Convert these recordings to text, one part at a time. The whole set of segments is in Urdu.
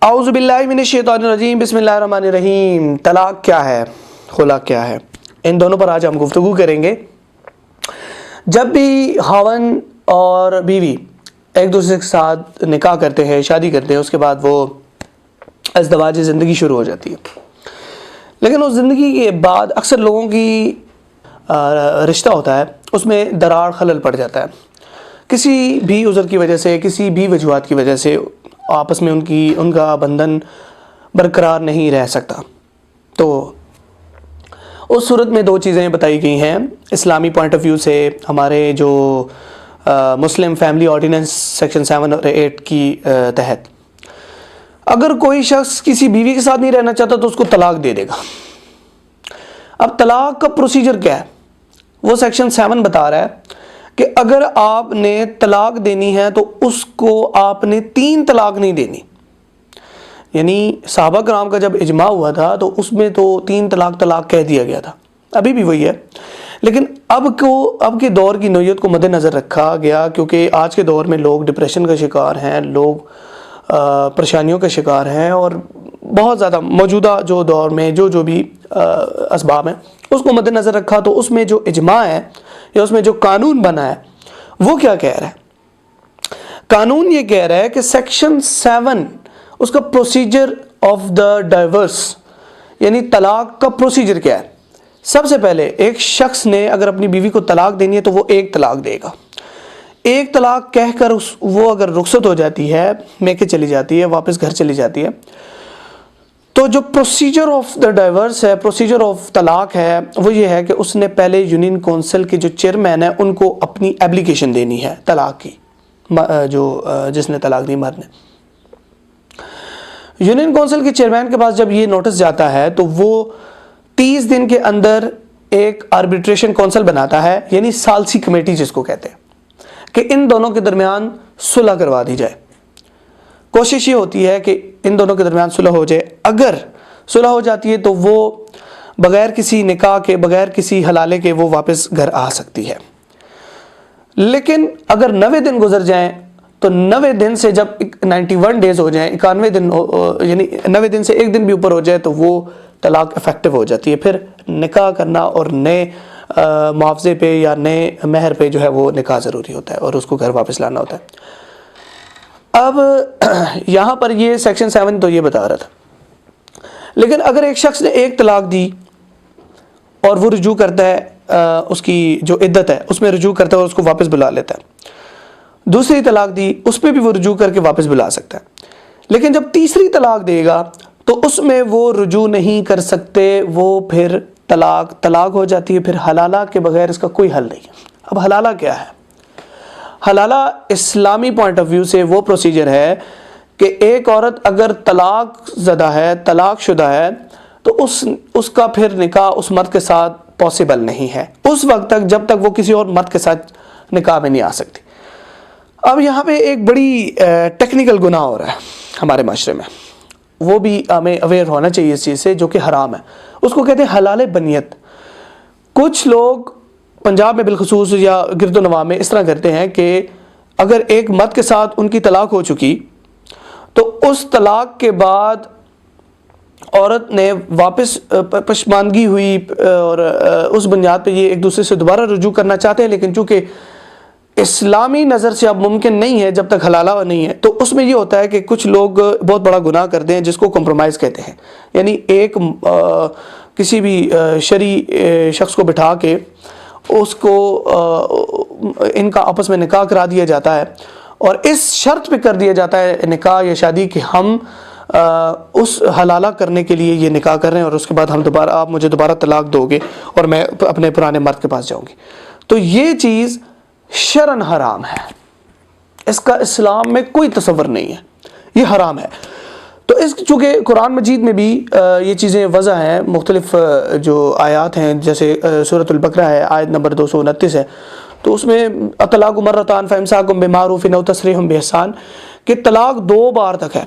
اعوذ باللہ من الشیطان الرجیم، بسم اللہ الرحمن الرحیم۔ طلاق کیا ہے، خلا کیا ہے، ان دونوں پر آج ہم گفتگو کریں گے۔ جب بھی خاوند اور بیوی ایک دوسرے کے ساتھ نکاح کرتے ہیں، شادی کرتے ہیں، اس کے بعد وہ ازدواجی زندگی شروع ہو جاتی ہے، لیکن اس زندگی کے بعد اکثر لوگوں کی رشتہ ہوتا ہے، اس میں دراڑ خلل پڑ جاتا ہے، کسی بھی عذر کی وجہ سے، کسی بھی وجوہات کی وجہ سے آپس میں ان کا بندھن برقرار نہیں رہ سکتا۔ تو اس صورت میں دو چیزیں بتائی گئی ہیں اسلامی پوائنٹ آف ویو سے، ہمارے جو مسلم فیملی آرڈیننس سیکشن 7 اور 8 کی تحت۔ اگر کوئی شخص کسی بیوی کے ساتھ نہیں رہنا چاہتا تو اس کو طلاق دے دے گا۔ اب طلاق کا پروسیجر کیا ہے، وہ سیکشن 7 بتا رہا ہے کہ اگر آپ نے طلاق دینی ہے تو اس کو آپ نے 3 طلاق نہیں دینی۔ یعنی صحابہ کرام کا جب اجماع ہوا تھا تو اس میں تو 3 طلاق کہہ دیا گیا تھا، ابھی بھی وہی ہے، لیکن اب کے دور کی نوعیت کو مد نظر رکھا گیا، کیونکہ آج کے دور میں لوگ ڈپریشن کا شکار ہیں، لوگ پریشانیوں کا شکار ہیں، اور بہت زیادہ موجودہ جو دور میں جو بھی اسباب ہیں اس کو مد نظر رکھا، تو اس میں جو اجماع ہے یا اس میں جو قانون بنا ہے وہ کیا کہہ رہا ہے؟ قانون یہ کہہ رہا ہے کہ سیکشن 7 اس کا پروسیجر آف دا ڈائیورس، یعنی طلاق کا پروسیجر کیا ہے۔ سب سے پہلے ایک شخص نے اگر اپنی بیوی کو طلاق دینی ہے تو وہ 1 طلاق دے گا۔ 1 طلاق کہہ کر وہ اگر رخصت ہو جاتی ہے، میکے چلی جاتی ہے، واپس گھر چلی جاتی ہے، تو جو پروسیجر آف دا ڈائیورس ہے، پروسیجر آف طلاق ہے، وہ یہ ہے کہ اس نے پہلے یونین کونسل کے جو چیئرمین ہیں ان کو اپنی اپلیکیشن دینی ہے طلاق کی، جس نے طلاق دی مرد نے۔ یونین کونسل کے چیئرمین کے پاس جب یہ نوٹس جاتا ہے تو وہ 30 دن کے اندر ایک آربیٹریشن کونسل بناتا ہے، یعنی ثالثی کمیٹی جس کو کہتے ہیں، کہ ان دونوں کے درمیان صلح کروا دی جائے۔ کوشش یہ ہوتی ہے کہ ان دونوں کے درمیان صلح ہو جائے۔ اگر صلح ہو جاتی ہے تو وہ بغیر کسی نکاح کے، بغیر کسی حلالے کے وہ واپس گھر آ سکتی ہے۔ لیکن اگر 90 دن گزر جائیں تو 90 دن سے جب 91 ڈیز ہو جائیں، 91 دن یعنی 90 دن سے 1 دن بھی اوپر ہو جائے تو وہ طلاق افیکٹو ہو جاتی ہے۔ پھر نکاح کرنا اور نئے معاوضے پہ یا نئے مہر پہ جو ہے وہ نکاح ضروری ہوتا ہے اور اس کو گھر واپس لانا ہوتا ہے۔ اب یہاں پر یہ سیکشن 7 تو یہ بتا رہا تھا، لیکن اگر ایک شخص نے 1 طلاق دی اور وہ رجوع کرتا ہے، اس کی جو عدت ہے اس میں رجوع کرتا ہے اور اس کو واپس بلا لیتا ہے، دوسری طلاق دی اس پہ بھی وہ رجوع کر کے واپس بلا سکتا ہے، لیکن جب تیسری طلاق دے گا تو اس میں وہ رجوع نہیں کر سکتے، وہ پھر طلاق ہو جاتی ہے۔ پھر حلالہ کے بغیر اس کا کوئی حل نہیں ہے۔ اب حلالہ کیا ہے؟ حلالہ اسلامی پوائنٹ آف ویو سے وہ پروسیجر ہے کہ ایک عورت اگر طلاق زدہ ہے، طلاق شدہ ہے، تو اس کا پھر نکاح اس مرد کے ساتھ پاسبل نہیں ہے اس وقت تک جب تک وہ کسی اور مرد کے ساتھ نکاح میں نہیں آ سکتی۔ اب یہاں پہ ایک بڑی ٹیکنیکل گناہ ہو رہا ہے ہمارے معاشرے میں، وہ بھی ہمیں اویئر ہونا چاہیے اس چیز سے، جو کہ حرام ہے۔ اس کو کہتے ہیں حلال بنیت۔ کچھ لوگ پنجاب میں بالخصوص یا گرد و نواح میں اس طرح کرتے ہیں کہ اگر ایک مرد کے ساتھ ان کی طلاق ہو چکی تو اس طلاق کے بعد عورت نے واپس پشماندگی ہوئی اور اس بنیاد پہ یہ ایک دوسرے سے دوبارہ رجوع کرنا چاہتے ہیں، لیکن چونکہ اسلامی نظر سے اب ممکن نہیں ہے جب تک حلالہ نہیں ہے، تو اس میں یہ ہوتا ہے کہ کچھ لوگ بہت بڑا گناہ کرتے ہیں جس کو کمپرومائز کہتے ہیں، یعنی ایک کسی بھی شرعی شخص کو بٹھا کے اس کو ان کا آپس میں نکاح کرا دیا جاتا ہے، اور اس شرط پہ کر دیا جاتا ہے نکاح یا شادی کہ ہم اس حلالہ کرنے کے لیے یہ نکاح کر رہے ہیں، اور اس کے بعد آپ مجھے دوبارہ طلاق دو گے اور میں اپنے پرانے مرد کے پاس جاؤں گی۔ تو یہ چیز شرعاً حرام ہے، اس کا اسلام میں کوئی تصور نہیں ہے، یہ حرام ہے۔ تو چونکہ قرآن مجید میں بھی یہ چیزیں وضع ہیں، مختلف جو آیات ہیں، جیسے سورۃ البقرہ ہے، آیت نمبر 229 ہے، تو اس میں الطلاق مرتان فامساک بمعروف او تسریح باحسان، کہ طلاق 2 بار تک ہے،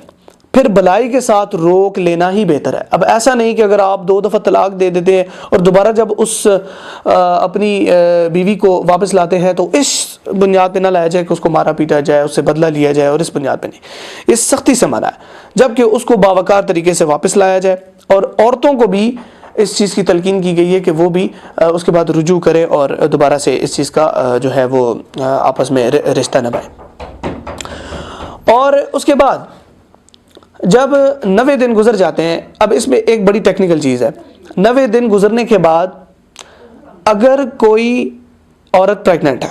پھر بلائی کے ساتھ روک لینا ہی بہتر ہے۔ اب ایسا نہیں کہ اگر آپ 2 دفعہ طلاق دے دیتے ہیں اور دوبارہ جب اپنی بیوی کو واپس لاتے ہیں تو اس بنیاد پہ نہ لایا جائے کہ اس کو مارا پیٹا جائے، اس سے بدلہ لیا جائے، اور اس بنیاد پہ نہیں، یہ سختی سے منع ہے، جبکہ اس کو باوقار طریقے سے واپس لایا جائے، اور عورتوں کو بھی اس چیز کی تلقین کی گئی ہے کہ وہ بھی اس کے بعد رجوع کرے اور دوبارہ سے اس چیز کا جو ہے وہ آپس میں رشتہ نبھائے۔ اور اس کے بعد جب 90 دن گزر جاتے ہیں، اب اس میں ایک بڑی ٹیکنیکل چیز ہے، 90 دن گزرنے کے بعد اگر کوئی عورت پریگننٹ ہے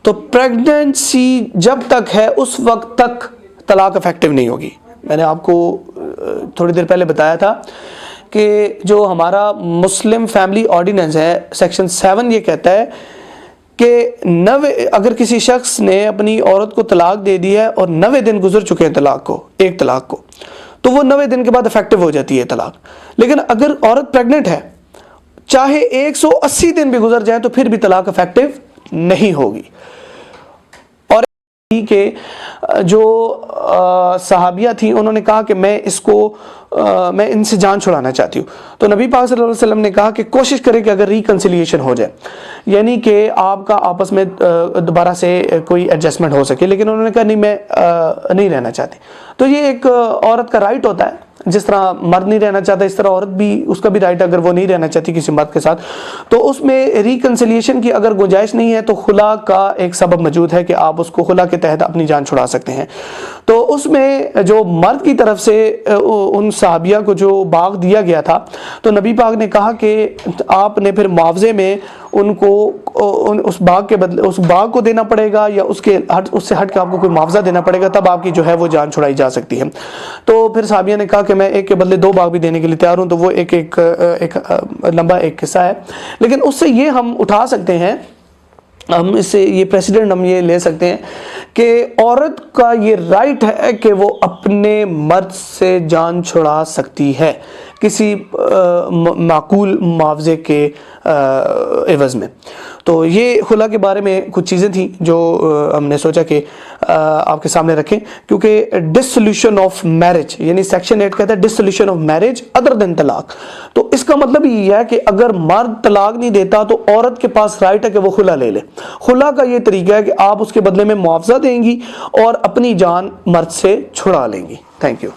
تو پریگننسی جب تک ہے اس وقت تک طلاق افیکٹو نہیں ہوگی۔ میں نے آپ کو تھوڑی دیر پہلے بتایا تھا کہ جو ہمارا مسلم فیملی آرڈیننس ہے سیکشن 7 یہ کہتا ہے کہ اگر کسی شخص نے اپنی عورت کو طلاق دے دی ہے اور 90 دن گزر چکے ہیں ایک طلاق کو، تو وہ 90 دن کے بعد افیکٹو ہو جاتی ہے طلاق۔ لیکن اگر عورت پریگننٹ ہے، چاہے 180 دن بھی گزر جائیں تو پھر بھی طلاق افیکٹو نہیں ہوگی۔ اور کہ جو صحابیہ تھیں انہوں نے کہا کہ میں ان سے جان چھڑانا چاہتی ہوں، تو نبی پاک صلی اللہ علیہ وسلم نے کہا کہ کوشش کرے کہ اگر ریکنسیلیشن ہو جائے، یعنی کہ آپ کا آپس میں دوبارہ سے کوئی ایڈجسٹمنٹ ہو سکے، لیکن انہوں نے کہا نہیں میں نہیں رہنا چاہتی۔ تو یہ ایک عورت کا رائٹ ہوتا ہے، جس طرح مرد نہیں رہنا چاہتا اس طرح عورت بھی، اس کا بھی رائٹ ہے اگر وہ نہیں رہنا چاہتی کسی مرد کے ساتھ، تو اس میں ریکنسیلیشن کی اگر گنجائش نہیں ہے تو خلا کا ایک سبب موجود ہے کہ آپ اس کو خلا کے تحت اپنی جان چھڑا سکتے ہیں۔ تو اس میں جو مرد کی طرف سے ان صحابیہ کو جو باغ دیا گیا تھا، تو نبی پاک نے کہا کہ آپ نے پھر معاوضے میں ان کو اس باغ کے بدلے اس باغ کو دینا پڑے گا یا اس سے ہٹ کے آپ کو کوئی معاوضہ دینا پڑے گا، تب آپ کی جو ہے وہ جان چھڑائی جا سکتی ہے۔ تو پھر صحابیہ نے کہا کہ میں ایک کے بدلے 2 باغ بھی دینے کے لیے تیار ہوں، تو وہ ایک لمبا ایک قصہ ہے، لیکن اس سے یہ ہم اٹھا سکتے ہیں، ہم اس سے یہ پریسیڈنٹ ہم یہ لے سکتے ہیں کہ عورت کا یہ رائٹ ہے کہ وہ اپنے مرد سے جان چھڑا سکتی ہے کسی معقول معاوضے کے عوض میں۔ تو یہ خلا کے بارے میں کچھ چیزیں تھیں جو ہم نے سوچا کہ آپ کے سامنے رکھیں، کیونکہ ڈسولوشن آف میرج یعنی سیکشن 8 کہتا ہے ڈسولوشن آف میرج ادر دین طلاق، تو اس کا مطلب یہ ہے کہ اگر مرد طلاق نہیں دیتا تو عورت کے پاس رائٹ ہے کہ وہ خلا لے لے۔ خلا کا یہ طریقہ ہے کہ آپ اس کے بدلے میں معاوضہ دیں گی اور اپنی جان مرد سے چھڑا لیں گی۔ Thank you.